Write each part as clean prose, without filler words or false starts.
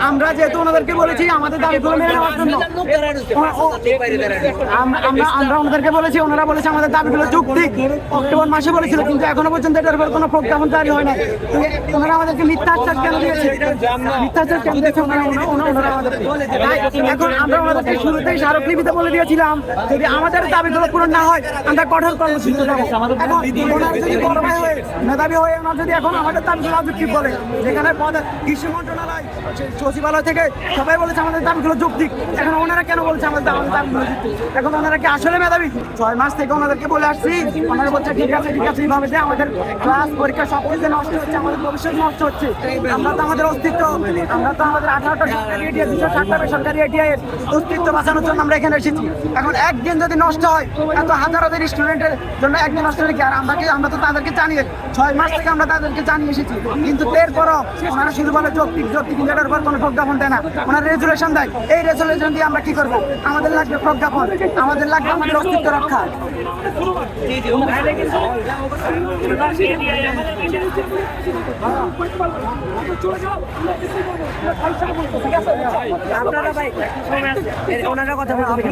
আমরা যেহেতু ওনাদেরকে বলেছি আমাদের দাবিগুলো মেনে নেওয়ার জন্য, আমরা ওনাদেরকে বলেছি, ওনারা বলেছে আমাদের দাবিগুলো যৌক্তিক। অক্টোবর মাসে বলেছিল, কিন্তু এখনো পর্যন্ত এটার উপর কোনো প্রজ্ঞাপন জারি হয় না। ওনারা আমাদেরকে মিথ্যা আশ্বাস কেন দিয়েছে? মিথ্যা আশ্বাস কেন দিয়েছে ওনারা আমাদেরকে? এখন আমরা ওনাদেরকে শুরুতেই স্মারকলিপিতে বলে দিয়েছিলাম, যদি আমাদের দাবিগুলো পূরণ না হয় আমরা কঠোর কর্মসূচি দেবো। এখন ওনার যদি বড় ভাই হয়ে মেধাবী হয়ে ওনার যদি এখন আমাদের দাবিগুলো অযৌক্তিক বলে, যেখানে কৃষি মন্ত্রণালয় সচিবালয় থেকে সবাই বলেছে আমাদের দাবিগুলো যৌক্তিক, এখন ওনারা কেন বলছে আমাদের দাবিগুলো যৌক্তিক? এখন ওনারা কি আসলে মেধাবী? 6 মাস থেকে ওনাদেরকে বলে আসছি, ওনারা বলছে ঠিক আছে এইভাবে যে আমাদের ক্লাস পরীক্ষা সব কিছু নষ্ট হচ্ছে, আমাদের ভবিষ্যৎ নষ্ট হচ্ছে। আমরা তো আমাদের অস্তিত্ব, আমরা তো আমাদের 18টা সরকারি এটিআই 260টা বেসরকারি এটিআই এর অস্তিত্ব বাঁচানোর জন্য আমরা এখানে এসেছি। এখন একদিন যদি নষ্ট হয়, এত হাজার হাজার স্টুডেন্টের জন্য একদিন নষ্ট হলে কি আর আমরা তো তাদেরকে জানিয়ে 6 মাস থেকে আমরা তাদেরকে জানিয়ে এসেছি, কিন্তু এরপরও ওনারা শুধু বলে যৌক্তিক কিন্তু এটার উপর কোনো প্রজ্ঞাপন দেয় না। ওনারা রেজুলেশন দেয়, এই রেজুলেশন দিয়ে আমরা কি করবো? আমাদের লাগবে প্রজ্ঞাপন, আমাদের লাগবে আমাদের অস্তিত্ব রক্ষা। আপনারা ভাই ওনারা কথা বলতে,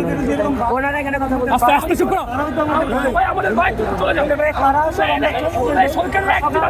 ওনারা এখানে কথা বলতে আস্তে আস্তে চুপ করো। আমাদের ভাই চলে যাবে ভাই, সরকারের এখানে